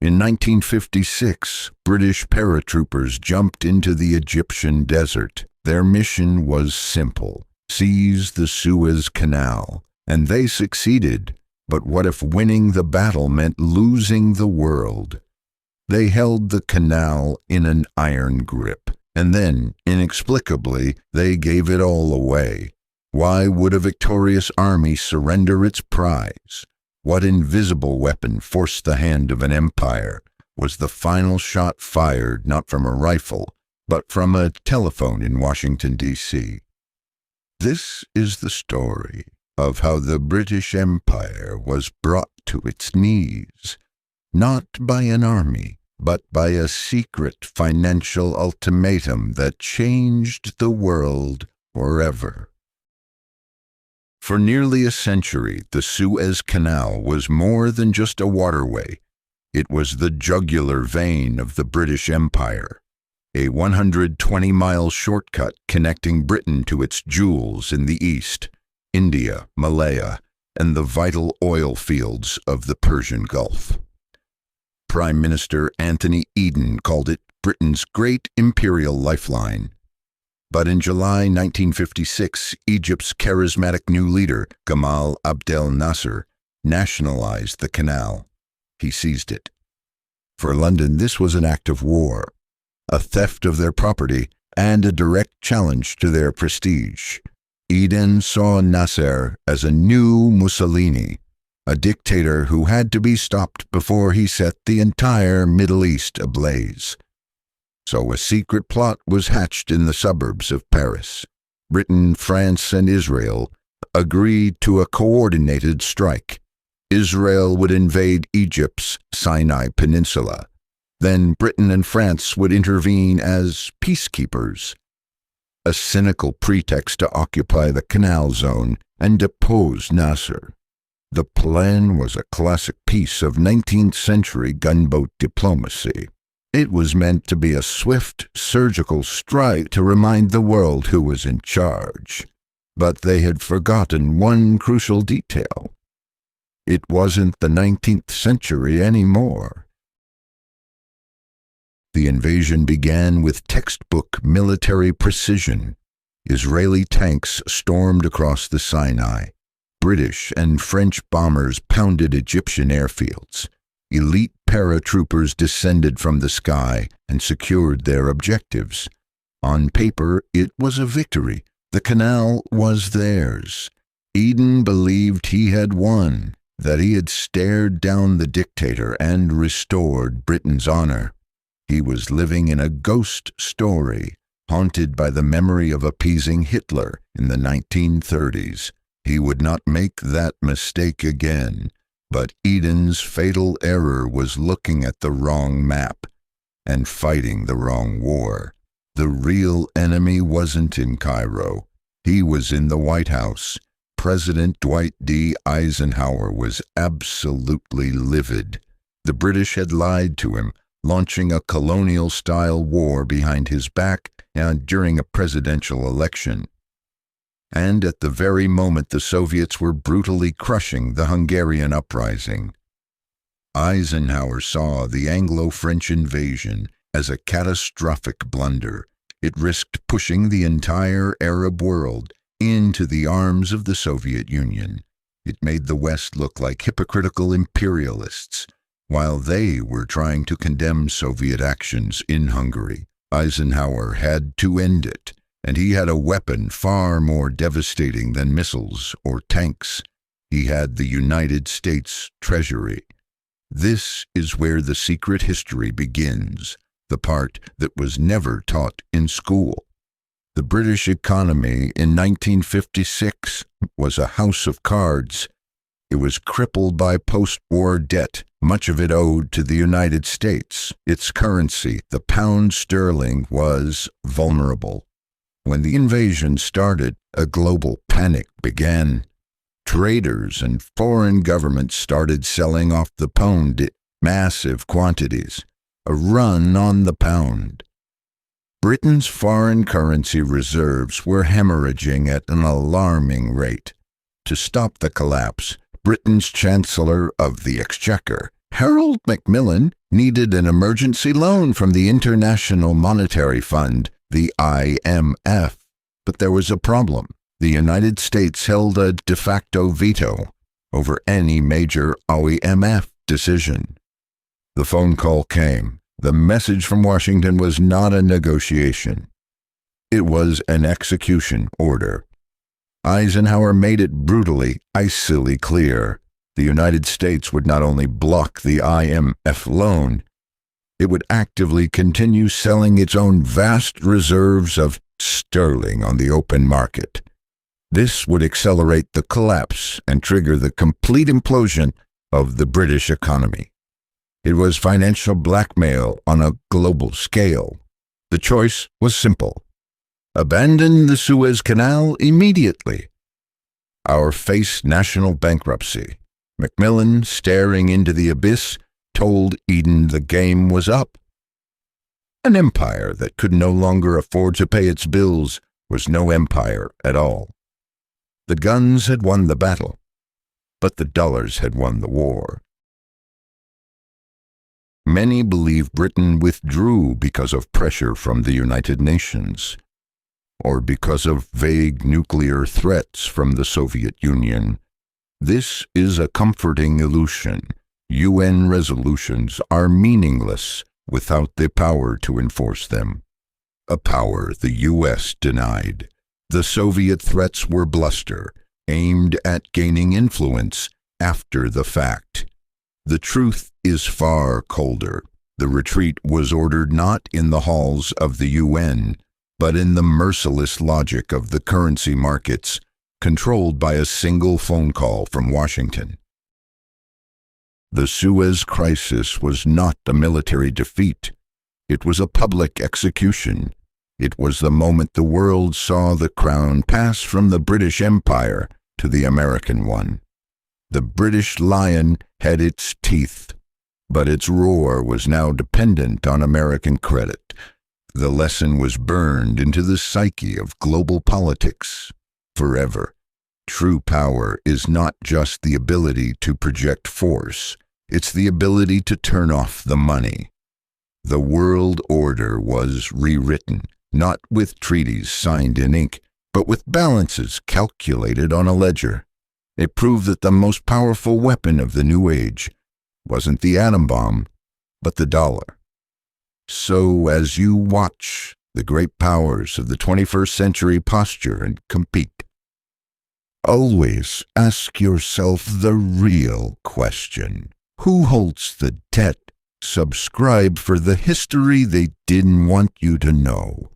In 1956, British paratroopers jumped into the Egyptian desert. Their mission was simple: seize the Suez Canal. And they succeeded. But what if winning the battle meant losing the world? They held the canal in an iron grip, and then, inexplicably, they gave it all away. Why would a victorious army surrender its prize? What invisible weapon forced the hand of an empire? Was the final shot fired not from a rifle, but from a telephone in Washington, D.C.? This is the story of how the British Empire was brought to its knees, not by an army, but by a secret financial ultimatum that changed the world forever. For nearly a century, the Suez Canal was more than just a waterway. It was the jugular vein of the British Empire, a 120-mile shortcut connecting Britain to its jewels in the east, India, Malaya, and the vital oil fields of the Persian Gulf. Prime Minister Anthony Eden called it Britain's great imperial lifeline. But in July 1956, Egypt's charismatic new leader, Gamal Abdel Nasser, nationalized the canal. He seized it. For London, this was an act of war, a theft of their property, and a direct challenge to their prestige. Eden saw Nasser as a new Mussolini, a dictator who had to be stopped before he set the entire Middle East ablaze. So a secret plot was hatched in the suburbs of Paris. Britain, France, and Israel agreed to a coordinated strike. Israel would invade Egypt's Sinai Peninsula. Then Britain and France would intervene as peacekeepers. A cynical pretext to occupy the canal zone and depose Nasser. The plan was a classic piece of 19th century gunboat diplomacy. It was meant to be a swift, surgical strike to remind the world who was in charge. But they had forgotten one crucial detail. It wasn't the 19th century anymore. The invasion began with textbook military precision. Israeli tanks stormed across the Sinai. British and French bombers pounded Egyptian airfields. Elite paratroopers descended from the sky and secured their objectives. On paper, it was a victory. The canal was theirs. Eden believed he had won, that he had stared down the dictator and restored Britain's honor. He was living in a ghost story, haunted by the memory of appeasing Hitler in the 1930s. He would not make that mistake again. But Eden's fatal error was looking at the wrong map and fighting the wrong war. The real enemy wasn't in Cairo. He was in the White House. President Dwight D. Eisenhower was absolutely livid. The British had lied to him, launching a colonial-style war behind his back and during a presidential election. And at the very moment the Soviets were brutally crushing the Hungarian uprising. Eisenhower saw the Anglo-French invasion as a catastrophic blunder. It risked pushing the entire Arab world into the arms of the Soviet Union. It made the West look like hypocritical imperialists, while they were trying to condemn Soviet actions in Hungary. Eisenhower had to end it. And he had a weapon far more devastating than missiles or tanks. He had the United States Treasury. This is where the secret history begins, the part that was never taught in school. The British economy in 1956 was a house of cards. It was crippled by post-war debt, much of it owed to the United States. Its currency, the pound sterling, was vulnerable. When the invasion started, a global panic began. Traders and foreign governments started selling off the pound in massive quantities, a run on the pound. Britain's foreign currency reserves were hemorrhaging at an alarming rate. To stop the collapse, Britain's Chancellor of the Exchequer, Harold Macmillan, needed an emergency loan from the International Monetary Fund, the IMF. But there was a problem. The United States held a de facto veto over any major IMF decision. The phone call came. The message from Washington was not a negotiation. It was an execution order. Eisenhower made it brutally, icily clear. The United States would not only block the IMF loan, it would actively continue selling its own vast reserves of sterling on the open market. This would accelerate the collapse and trigger the complete implosion of the British economy. It was financial blackmail on a global scale. The choice was simple. Abandon the Suez Canal immediately. Or face national bankruptcy. Macmillan, staring into the abyss, told Eden the game was up. An empire that could no longer afford to pay its bills was no empire at all. The guns had won the battle, but the dollars had won the war. Many believe Britain withdrew because of pressure from the United Nations, or because of vague nuclear threats from the Soviet Union. This is a comforting illusion. UN resolutions are meaningless without the power to enforce them, a power the US denied. The Soviet threats were bluster, aimed at gaining influence after the fact. The truth is far colder. The retreat was ordered not in the halls of the UN, but in the merciless logic of the currency markets, controlled by a single phone call from Washington. The Suez Crisis was not a military defeat. It was a public execution. It was the moment the world saw the crown pass from the British Empire to the American one. The British lion had its teeth, but its roar was now dependent on American credit. The lesson was burned into the psyche of global politics forever. True power is not just the ability to project force, it's the ability to turn off the money. The world order was rewritten, not with treaties signed in ink, but with balances calculated on a ledger. It proved that the most powerful weapon of the new age wasn't the atom bomb, but the dollar. So as you watch the great powers of the 21st century posture and compete, always ask yourself the real question. Who holds the debt? Subscribe for the history they didn't want you to know.